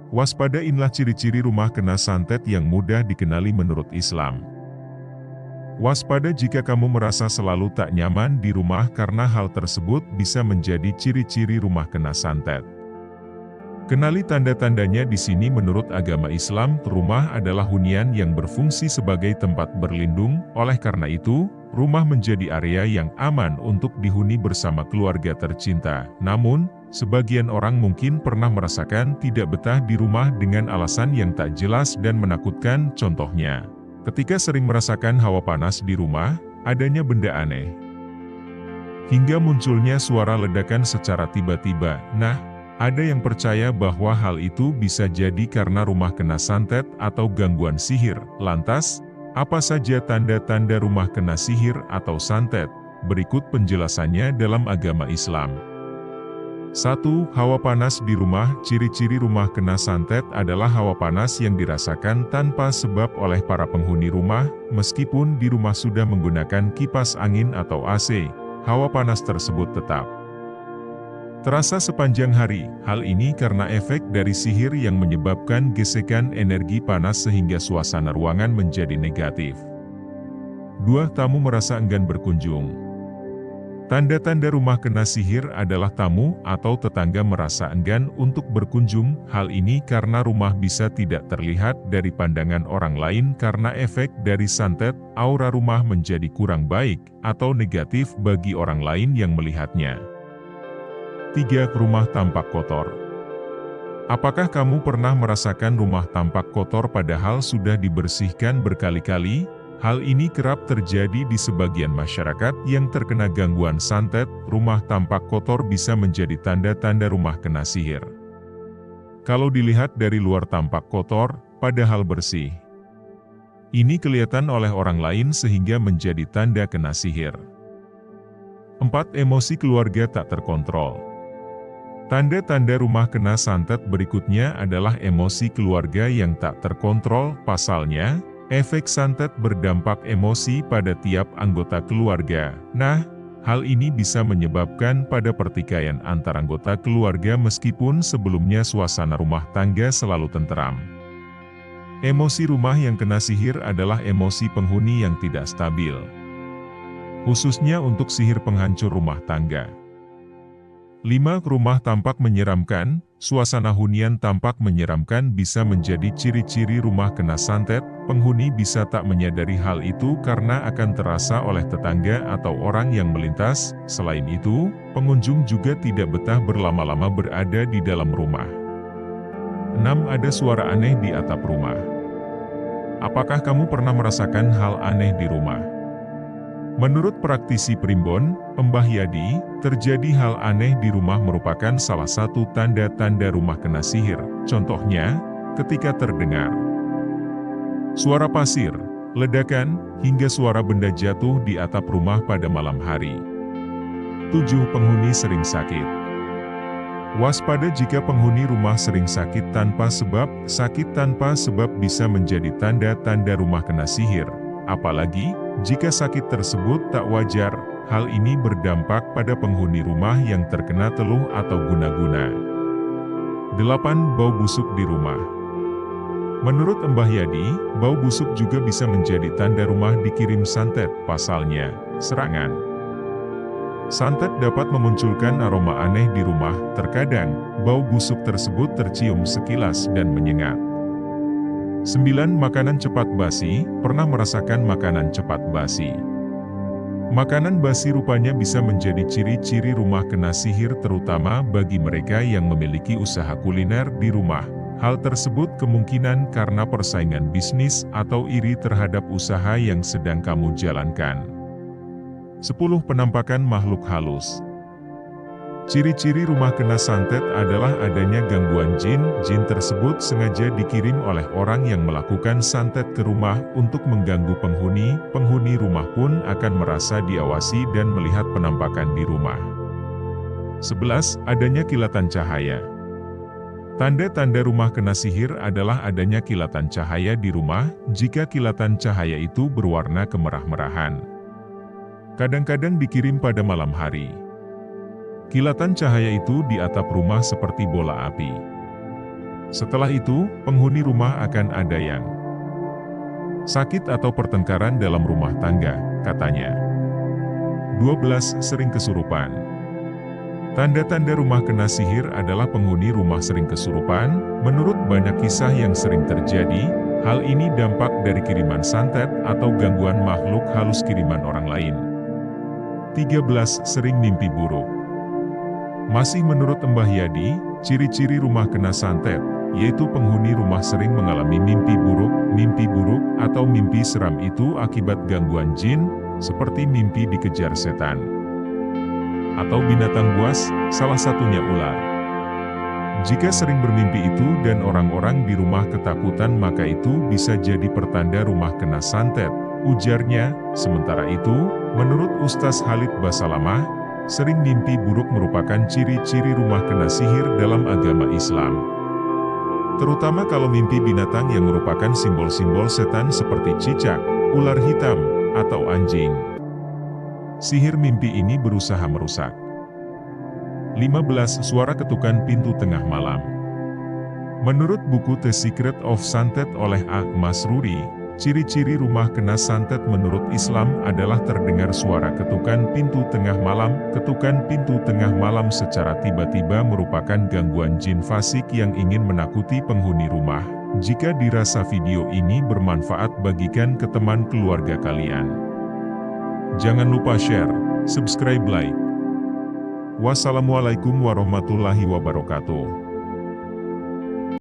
Waspadainlah ciri-ciri rumah kena santet yang mudah dikenali menurut Islam. Waspada jika kamu merasa selalu tak nyaman di rumah karena hal tersebut bisa menjadi ciri-ciri rumah kena santet. Kenali tanda-tandanya di sini. Menurut agama Islam, rumah adalah hunian yang berfungsi sebagai tempat berlindung, oleh karena itu, rumah menjadi area yang aman untuk dihuni bersama keluarga tercinta. Namun, sebagian orang mungkin pernah merasakan tidak betah di rumah dengan alasan yang tak jelas dan menakutkan. Contohnya, ketika sering merasakan hawa panas di rumah, adanya benda aneh, hingga munculnya suara ledakan secara tiba-tiba. Nah, ada yang percaya bahwa hal itu bisa jadi karena rumah kena santet atau gangguan sihir. Lantas, apa saja tanda-tanda rumah kena sihir atau santet? Berikut penjelasannya dalam agama Islam. 1. Hawa panas di rumah. Ciri-ciri rumah kena santet adalah hawa panas yang dirasakan tanpa sebab oleh para penghuni rumah. Meskipun di rumah sudah menggunakan kipas angin atau AC, hawa panas tersebut tetap terasa sepanjang hari. Hal ini karena efek dari sihir yang menyebabkan gesekan energi panas sehingga suasana ruangan menjadi negatif. 2. Tamu merasa enggan berkunjung. Tanda-tanda rumah kena sihir adalah tamu atau tetangga merasa enggan untuk berkunjung. Hal ini karena rumah bisa tidak terlihat dari pandangan orang lain karena efek dari santet. Aura rumah menjadi kurang baik atau negatif bagi orang lain yang melihatnya. 3. Rumah tampak kotor. Apakah kamu pernah merasakan rumah tampak kotor padahal sudah dibersihkan berkali-kali? Hal ini kerap terjadi di sebagian masyarakat yang terkena gangguan santet. Rumah tampak kotor bisa menjadi tanda-tanda rumah kena sihir. Kalau dilihat dari luar tampak kotor, padahal bersih, ini kelihatan oleh orang lain sehingga menjadi tanda kena sihir. 4. Emosi keluarga tak terkontrol. Tanda-tanda rumah kena santet berikutnya adalah emosi keluarga yang tak terkontrol. Pasalnya, efek santet berdampak emosi pada tiap anggota keluarga. Nah, hal ini bisa menyebabkan pada pertikaian antar anggota keluarga meskipun sebelumnya suasana rumah tangga selalu tenteram. Emosi rumah yang kena sihir adalah emosi penghuni yang tidak stabil, khususnya untuk sihir penghancur rumah tangga. 5. Rumah tampak menyeramkan. Suasana hunian tampak menyeramkan bisa menjadi ciri-ciri rumah kena santet. Penghuni bisa tak menyadari hal itu karena akan terasa oleh tetangga atau orang yang melintas. Selain itu, pengunjung juga tidak betah berlama-lama berada di dalam rumah. 6. Ada suara aneh di atap rumah. Apakah kamu pernah merasakan hal aneh di rumah? Menurut praktisi primbon, Mbah Yadi, terjadi hal aneh di rumah merupakan salah satu tanda-tanda rumah kena sihir. Contohnya, ketika terdengar suara pasir, ledakan, hingga suara benda jatuh di atap rumah pada malam hari. 7. Penghuni sering sakit. Waspada jika penghuni rumah sering sakit tanpa sebab. Sakit tanpa sebab bisa menjadi tanda-tanda rumah kena sihir. Apalagi, jika sakit tersebut tak wajar, hal ini berdampak pada penghuni rumah yang terkena teluh atau guna-guna. 8. Bau busuk di rumah. Menurut Mbah Yadi, bau busuk juga bisa menjadi tanda rumah dikirim santet. Pasalnya, serangan santet dapat memunculkan aroma aneh di rumah. Terkadang, bau busuk tersebut tercium sekilas dan menyengat. 9. Makanan cepat basi. Pernah merasakan makanan cepat basi? Makanan basi rupanya bisa menjadi ciri-ciri rumah kena sihir terutama bagi mereka yang memiliki usaha kuliner di rumah. Hal tersebut kemungkinan karena persaingan bisnis atau iri terhadap usaha yang sedang kamu jalankan. 10. Penampakan makhluk halus. Ciri-ciri rumah kena santet adalah adanya gangguan jin. Jin tersebut sengaja dikirim oleh orang yang melakukan santet ke rumah untuk mengganggu penghuni. Penghuni rumah pun akan merasa diawasi dan melihat penampakan di rumah. 11. Adanya kilatan cahaya. Tanda-tanda rumah kena sihir adalah adanya kilatan cahaya di rumah. Jika kilatan cahaya itu berwarna kemerah-merahan, kadang-kadang dikirim pada malam hari. Kilatan cahaya itu di atap rumah seperti bola api. Setelah itu, penghuni rumah akan ada yang sakit atau pertengkaran dalam rumah tangga, katanya. 12. Sering kesurupan. Tanda-tanda rumah kena sihir adalah penghuni rumah sering kesurupan. Menurut banyak kisah yang sering terjadi, hal ini dampak dari kiriman santet atau gangguan makhluk halus kiriman orang lain. 13. Sering mimpi buruk. Masih menurut Mbah Yadi, ciri-ciri rumah kena santet, yaitu penghuni rumah sering mengalami mimpi buruk atau mimpi seram itu akibat gangguan jin, seperti mimpi dikejar setan atau binatang buas, salah satunya ular. Jika sering bermimpi itu dan orang-orang di rumah ketakutan, maka itu bisa jadi pertanda rumah kena santet, ujarnya. Sementara itu, menurut Ustaz Khalid Basalamah, sering mimpi buruk merupakan ciri-ciri rumah kena sihir dalam agama Islam. Terutama kalau mimpi binatang yang merupakan simbol-simbol setan seperti cicak, ular hitam, atau anjing. Sihir mimpi ini berusaha merusak. 15. Suara ketukan pintu tengah malam. Menurut buku The Secret of Santet oleh A. Masruri, ciri-ciri rumah kena santet menurut Islam adalah terdengar suara ketukan pintu tengah malam. Ketukan pintu tengah malam secara tiba-tiba merupakan gangguan jin fasik yang ingin menakuti penghuni rumah. Jika dirasa video ini bermanfaat, bagikan ke teman keluarga kalian. Jangan lupa share, subscribe, like. Wassalamualaikum warahmatullahi wabarakatuh.